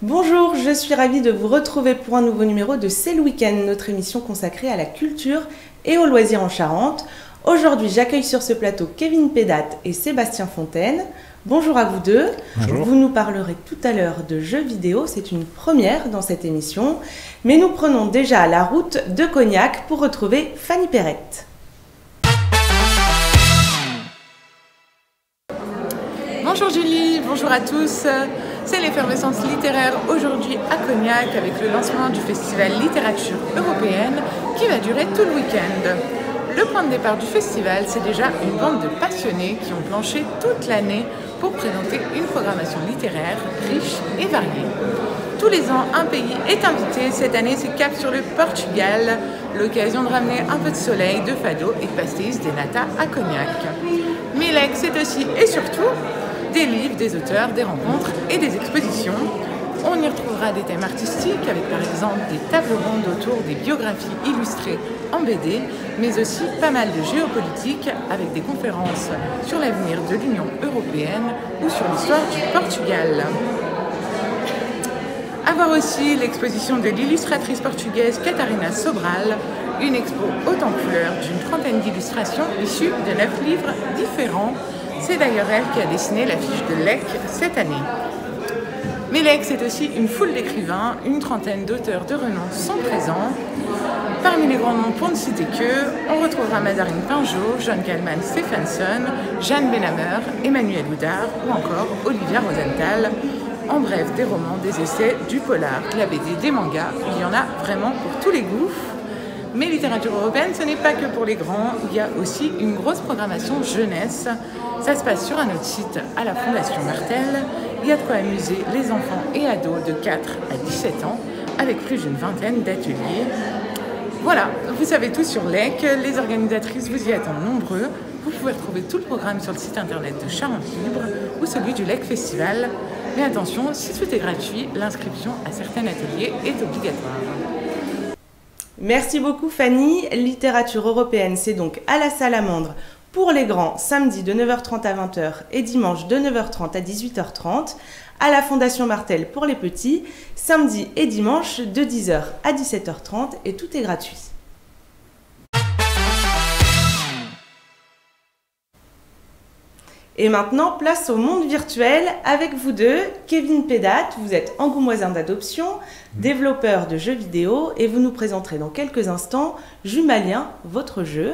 Bonjour, je suis ravie de vous retrouver pour un nouveau numéro de C'est le week-end, notre émission consacrée à la culture et aux loisirs en Charente. Aujourd'hui, j'accueille sur ce plateau Kevin Pédat et Sébastien Fontaine. Bonjour à vous deux. Bonjour. Vous nous parlerez tout à l'heure de jeux vidéo, c'est une première dans cette émission. Mais nous prenons déjà la route de Cognac pour retrouver Fanny Perrette. Bonjour Julie, bonjour à tous. C'est l'effervescence littéraire aujourd'hui à Cognac avec le lancement du festival Littérature Européenne qui va durer tout le week-end. Le point de départ du festival, c'est déjà une bande de passionnés qui ont planché toute l'année pour présenter une programmation littéraire riche et variée. Tous les ans, un pays est invité. Cette année, c'est cap sur le Portugal, l'occasion de ramener un peu de soleil, de fado et de pastéis des nata à Cognac. Mais l'EC, c'est aussi et surtout des livres, des auteurs, des rencontres et des expositions. On y retrouvera des thèmes artistiques avec par exemple des tables rondes autour des biographies illustrées en BD, mais aussi pas mal de géopolitique avec des conférences sur l'avenir de l'Union européenne ou sur l'histoire du Portugal. À voir aussi l'exposition de l'illustratrice portugaise Catarina Sobral, une expo haute en couleurs d'une trentaine d'illustrations issues de 9 livres différents. C'est d'ailleurs elle qui a dessiné l'affiche de l'EC cette année. Mais l'EC, c'est aussi une foule d'écrivains, une trentaine d'auteurs de renom sont présents. Parmi les grands noms, pour ne citer que, on retrouvera Mazarine Pinjot, John Kalman Stephenson, Jeanne Benhammer, Emmanuel Houdard ou encore Olivia Rosenthal. En bref, des romans, des essais, du polar, de la BD, des mangas, il y en a vraiment pour tous les goûts. Mais littérature européenne, ce n'est pas que pour les grands, il y a aussi une grosse programmation jeunesse. Ça se passe sur un autre site à la Fondation Martel. Il y a de quoi amuser les enfants et ados de 4 à 17 ans avec plus d'une vingtaine d'ateliers. Voilà, vous savez tout sur l'EC, les organisatrices vous y attendent nombreux. Vous pouvez retrouver tout le programme sur le site internet de Charente Libre ou celui du LEC Festival. Mais attention, si tout est gratuit, l'inscription à certains ateliers est obligatoire. Merci beaucoup Fanny. Littérature européenne, c'est donc à la Salamandre pour les grands, samedi de 9h30 à 20h et dimanche de 9h30 à 18h30. À la Fondation Martel pour les petits, samedi et dimanche de 10h à 17h30 et tout est gratuit. Et maintenant, place au monde virtuel avec vous deux. Kevin Pédat, vous êtes angoumoisin d'adoption, développeur de jeux vidéo et vous nous présenterez dans quelques instants Jumalien, votre jeu.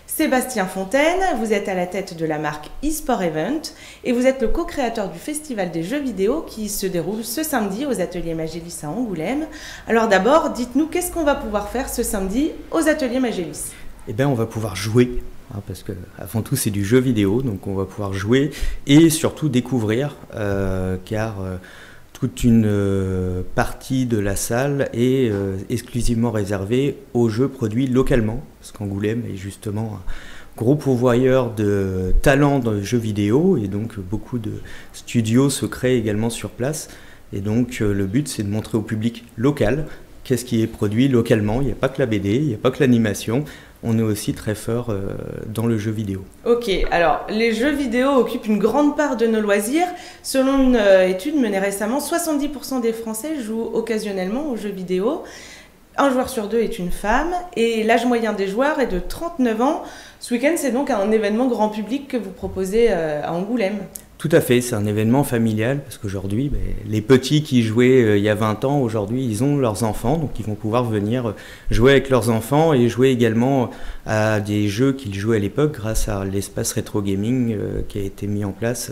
Sébastien Fontaine, vous êtes à la tête de la marque eSport Event et vous êtes le co-créateur du festival des jeux vidéo qui se déroule ce samedi aux ateliers Magélis à Angoulême. Alors d'abord, dites-nous qu'est-ce qu'on va pouvoir faire ce samedi aux ateliers Magélis? Eh bien, on va pouvoir jouer, parce que avant tout, c'est du jeu vidéo, donc on va pouvoir jouer et surtout découvrir, car toute une partie de la salle est exclusivement réservée aux jeux produits localement, parce qu'Angoulême est justement un gros pourvoyeur de talents dans les jeux vidéo, et donc beaucoup de studios se créent également sur place. Et donc le but, c'est de montrer au public local qu'est-ce qui est produit localement. Il n'y a pas que la BD, il n'y a pas que l'animation. On est aussi très fort dans le jeu vidéo. Ok, alors les jeux vidéo occupent une grande part de nos loisirs. Selon une étude menée récemment, 70% des Français jouent occasionnellement aux jeux vidéo. Un joueur sur deux est une femme et l'âge moyen des joueurs est de 39 ans. Ce week-end, c'est donc un événement grand public que vous proposez à Angoulême. Tout à fait, c'est un événement familial parce qu'aujourd'hui, les petits qui jouaient il y a 20 ans, aujourd'hui, ils ont leurs enfants, donc ils vont pouvoir venir jouer avec leurs enfants et jouer également à des jeux qu'ils jouaient à l'époque grâce à l'espace rétro gaming qui a été mis en place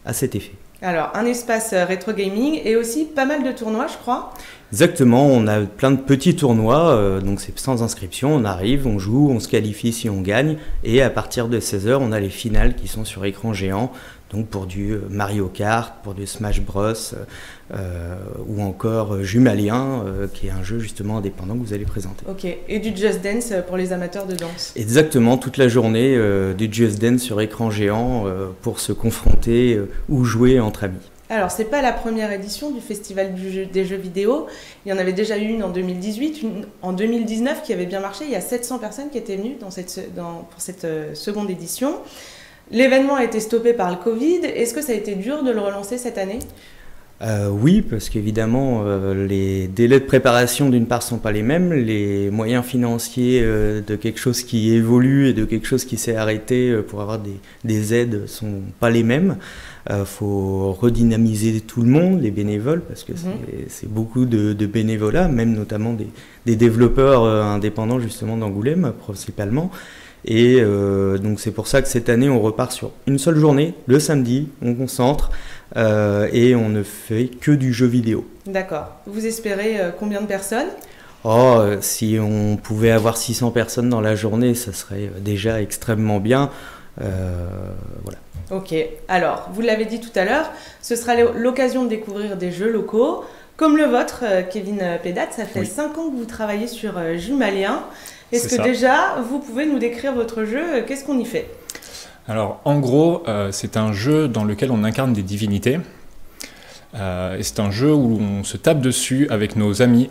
à cet effet. Alors, un espace rétro gaming et aussi pas mal de tournois, je crois. Exactement, on a plein de petits tournois, donc c'est sans inscription, on arrive, on joue, on se qualifie si on gagne, et à partir de 16h, on a les finales qui sont sur écran géant, donc pour du Mario Kart, pour du Smash Bros, ou encore Jumalien, qui est un jeu justement indépendant que vous allez présenter. Ok, et du Just Dance pour les amateurs de danse. Exactement, toute la journée du Just Dance sur écran géant pour se confronter ou jouer entre amis. Alors, c'est pas la première édition du Festival des jeux vidéo. Il y en avait déjà eu une en 2018, une en 2019 qui avait bien marché. Il y a 700 personnes qui étaient venues pour cette seconde édition. L'événement a été stoppé par le Covid. Est-ce que ça a été dur de le relancer cette année ? Oui, parce qu'évidemment, les délais de préparation d'une part sont pas les mêmes, les moyens financiers de quelque chose qui évolue et de quelque chose qui s'est arrêté pour avoir des aides sont pas les mêmes. Faut redynamiser tout le monde, les bénévoles, parce que c'est beaucoup de bénévolat, même notamment des développeurs indépendants justement d'Angoulême principalement. Et donc c'est pour ça que cette année on repart sur une seule journée, le samedi, on concentre et on ne fait que du jeu vidéo. D'accord. Vous espérez combien de personnes ? Si on pouvait avoir 600 personnes dans la journée, ça serait déjà extrêmement bien. Voilà. Ok, alors vous l'avez dit tout à l'heure, ce sera l'occasion de découvrir des jeux locaux, comme le vôtre, Kevin Pédat. Ça fait 5 ans que vous travaillez sur Jumalien. Est-ce que déjà, vous pouvez nous décrire votre jeu ? Qu'est-ce qu'on y fait ? Alors, en gros, c'est un jeu dans lequel on incarne des divinités. Et c'est un jeu où on se tape dessus avec nos amis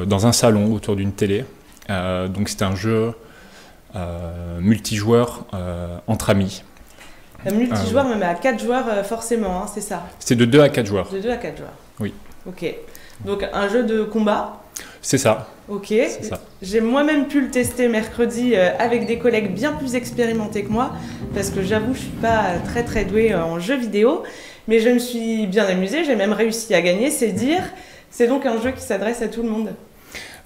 dans un salon autour d'une télé. Donc c'est un jeu multijoueur entre amis. Multijoueur, même à 4 joueurs forcément, hein, c'est ça ? C'est de 2 à 4 joueurs. De 2 à 4 joueurs. Oui. Ok. Donc un jeu de combat ? C'est ça. Ok, c'est ça. J'ai moi-même pu le tester mercredi avec des collègues bien plus expérimentés que moi, parce que j'avoue, je ne suis pas très très douée en jeux vidéo, mais je me suis bien amusée, j'ai même réussi à gagner, c'est dire. C'est donc un jeu qui s'adresse à tout le monde.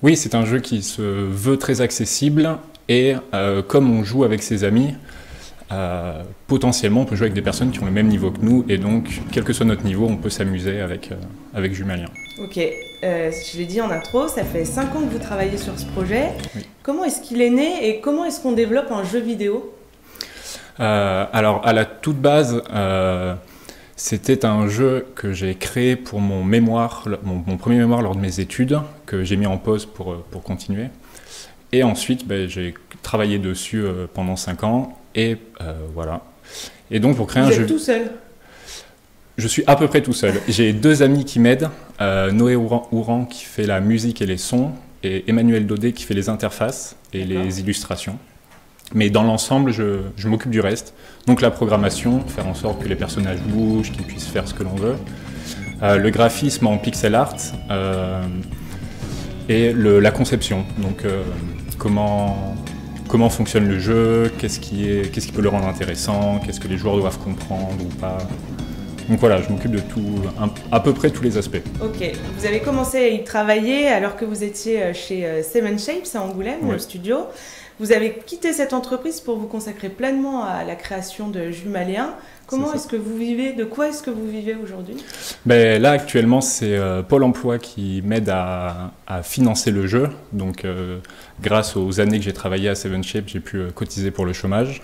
Oui, c'est un jeu qui se veut très accessible, et comme on joue avec ses amis, potentiellement on peut jouer avec des personnes qui ont le même niveau que nous, et donc, quel que soit notre niveau, on peut s'amuser avec Jumalien. Ok, je l'ai dit en intro, ça fait 5 ans que vous travaillez sur ce projet. Oui. Comment est-ce qu'il est né et comment est-ce qu'on développe un jeu vidéo ? Alors, à la toute base, c'était un jeu que j'ai créé pour mon mémoire, mon premier mémoire lors de mes études, que j'ai mis en pause pour continuer. Et ensuite, j'ai travaillé dessus pendant 5 ans, et voilà. Et donc, pour créer un jeu... Vous êtes tout seul ? Je suis à peu près tout seul. J'ai 2 amis qui m'aident, Noé Ouran qui fait la musique et les sons, et Emmanuel Daudet qui fait les interfaces et les illustrations. Mais dans l'ensemble, je m'occupe du reste. Donc la programmation, faire en sorte que les personnages bougent, qu'ils puissent faire ce que l'on veut. Le graphisme en pixel art et la conception. Donc comment fonctionne le jeu, qu'est-ce qui peut le rendre intéressant, qu'est-ce que les joueurs doivent comprendre ou pas. Donc voilà, je m'occupe de tout, à peu près tous les aspects. Ok, vous avez commencé à y travailler alors que vous étiez chez Seven Shapes à Angoulême, le studio. Vous avez quitté cette entreprise pour vous consacrer pleinement à la création de Jumalien. Comment est-ce que vous vivez ? De quoi est-ce que vous vivez aujourd'hui ? Là, actuellement, c'est Pôle emploi qui m'aide à financer le jeu. Donc, grâce aux années que j'ai travaillé à Seven Shapes, j'ai pu cotiser pour le chômage.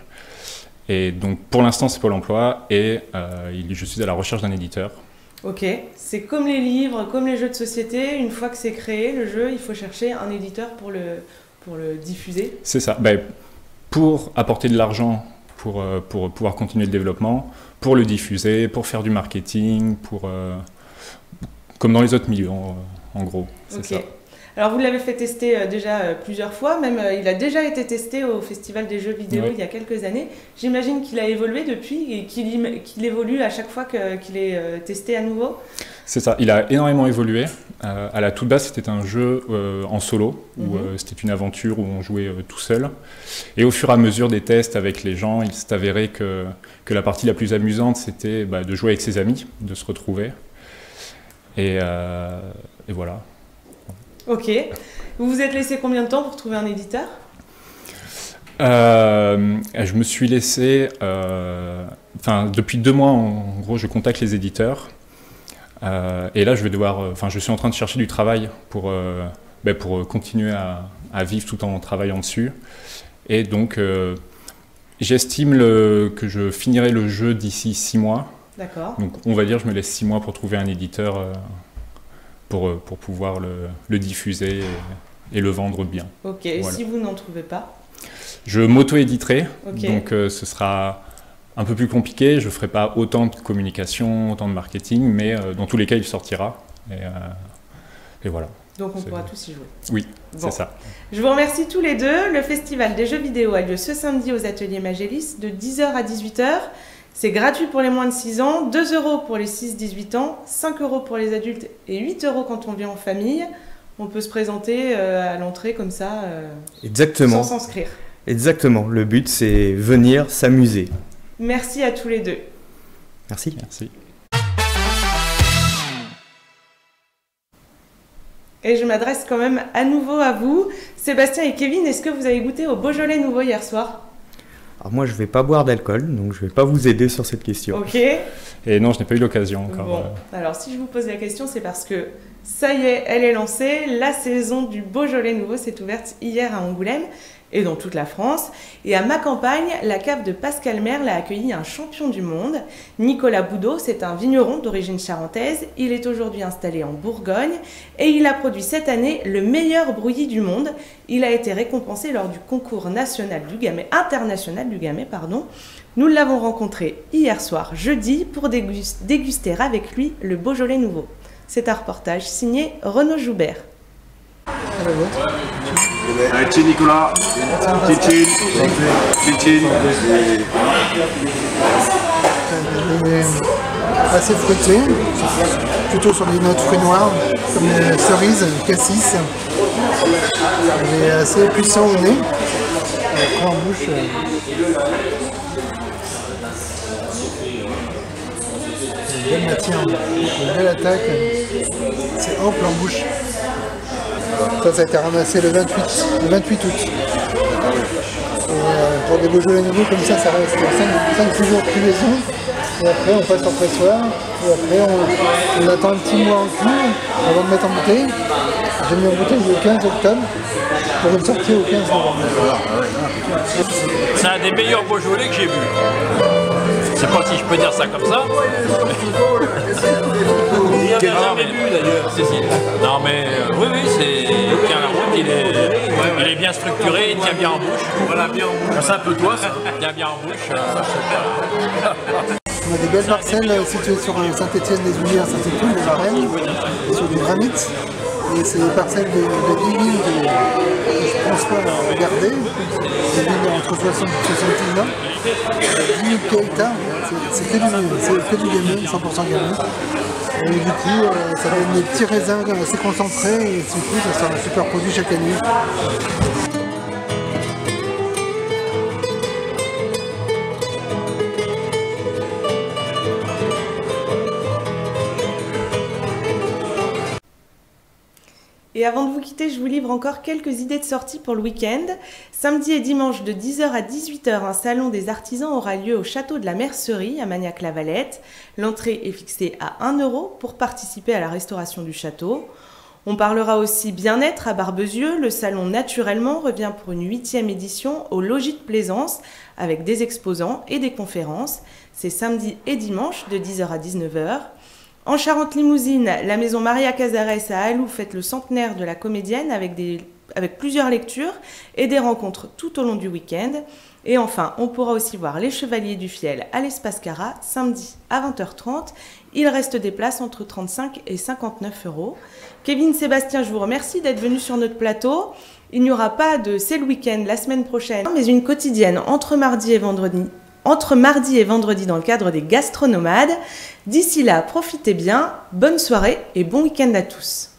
Et donc, pour l'instant, c'est Pôle emploi et je suis à la recherche d'un éditeur. Ok, c'est comme les livres, comme les jeux de société. Une fois que c'est créé, le jeu, il faut chercher un éditeur pour le diffuser. C'est ça. Pour apporter de l'argent, pour pouvoir continuer le développement, pour le diffuser, pour faire du marketing, comme dans les autres milieux, en gros. C'est ça. Alors vous l'avez fait tester déjà plusieurs fois, même il a déjà été testé au Festival des jeux vidéo il y a quelques années. J'imagine qu'il a évolué depuis et qu'il évolue à chaque fois qu'il est testé à nouveau. C'est ça, il a énormément évolué. À la toute base, c'était un jeu en solo, où c'était une aventure où on jouait tout seul. Et au fur et à mesure des tests avec les gens, il s'est avéré que la partie la plus amusante, c'était de jouer avec ses amis, de se retrouver. Et voilà. Ok. Vous vous êtes laissé combien de temps pour trouver un éditeur ? Je me suis laissé... depuis 2 mois, en gros, je contacte les éditeurs. Et là, je suis en train de chercher du travail pour continuer à vivre tout en travaillant dessus. Et donc, j'estime que je finirai le jeu d'ici 6 mois. D'accord. Donc, on va dire, je me laisse 6 mois pour trouver un éditeur pour pouvoir le diffuser et le vendre bien. Ok, et si vous n'en trouvez pas ? Je m'auto-éditerai, donc ce sera un peu plus compliqué, je ne ferai pas autant de communication, autant de marketing, mais dans tous les cas, il sortira. Et voilà. Donc on pourra tous y jouer. Oui, c'est ça. Je vous remercie tous les deux. Le Festival des jeux vidéo a lieu ce samedi aux ateliers Magélis de 10h à 18h. C'est gratuit pour les moins de 6 ans, 2 € pour les 6-18 ans, 5 € pour les adultes et 8 € quand on vient en famille. On peut se présenter à l'entrée comme ça, Exactement. sans s'inscrire. Exactement. Le but, c'est venir s'amuser. Merci à tous les deux. Merci. Merci. Et je m'adresse quand même à nouveau à vous. Sébastien et Kevin, est-ce que vous avez goûté au Beaujolais nouveau hier soir? Alors moi, je ne vais pas boire d'alcool, donc je ne vais pas vous aider sur cette question. Ok. Et non, je n'ai pas eu l'occasion encore. Bon, alors si je vous pose la question, c'est parce que ça y est, elle est lancée. La saison du Beaujolais nouveau s'est ouverte hier à Angoulême et dans toute la France. Et à ma campagne, la cave de Pascal Merle a accueilli un champion du monde. Nicolas Boudot, c'est un vigneron d'origine charentaise. Il est aujourd'hui installé en Bourgogne et il a produit cette année le meilleur brouillis du monde. Il a été récompensé lors du concours international du Gamay. Nous l'avons rencontré hier soir, jeudi, pour déguster avec lui le Beaujolais nouveau. C'est un reportage signé Renaud Joubert. Chin Nicolas, chin. Assez fruité, plutôt sur des notes fruits noirs, comme les cerises, cassis. Il est assez puissant au nez. Après en bouche, une belle matière, une belle attaque. C'est ample en bouche. Ça a été ramassé le 28 août. Et pour des Beaujolais nouveaux comme ça reste 5 jours de cuvaison. Et après on passe en pressoir. Et après on attend un petit mois en cuve avant de mettre en bouteille. J'ai mis en bouteille le 15 octobre pour une sortie au 15 novembre. C'est un des meilleurs Beaujolais que j'ai vu. Je sais pas si je peux dire ça comme ça. Il n'y a jamais vu d'ailleurs. Non mais oui, il tient la route, il est bien structuré, il tient bien en bouche. Voilà, bien en bouche. C'est un peu toi ça. Il tient bien en bouche, ça super. On a des belles parcelles situées sur Saint-Étienne-des-Ouliers à Saint-Étienne, des Varennes, sur du granit. Et c'est des parcelles de 10 vignes que je ne pense pas garder. Des vignes entre 60 et 70 ans. 10 000 hectares, c'est que du gamay, 100% gamay. Et du coup, ça donne des petits raisins assez concentrés et du coup, ça sort un super produit chaque année. Et avant de vous quitter, je vous livre encore quelques idées de sortie pour le week-end. Samedi et dimanche de 10h à 18h, un salon des artisans aura lieu au château de la Mercerie à Magnac-la-Valette. L'entrée est fixée à 1 € pour participer à la restauration du château. On parlera aussi bien-être à Barbezieux. Le salon Naturellement revient pour une 8e édition au Logis de Plaisance avec des exposants et des conférences. C'est samedi et dimanche de 10h à 19h. En Charente-Limousine, la maison Maria Casares à Alou fête le centenaire de la comédienne avec plusieurs lectures et des rencontres tout au long du week-end. Et enfin, on pourra aussi voir les Chevaliers du Fiel à l'Espace Cara samedi à 20h30. Il reste des places entre 35 et 59 €. Kevin, Sébastien, je vous remercie d'être venus sur notre plateau. Il n'y aura pas de C'est le week-end la semaine prochaine, mais une quotidienne entre mardi et vendredi dans le cadre des Gastronomades. D'ici là, profitez bien, bonne soirée et bon week-end à tous.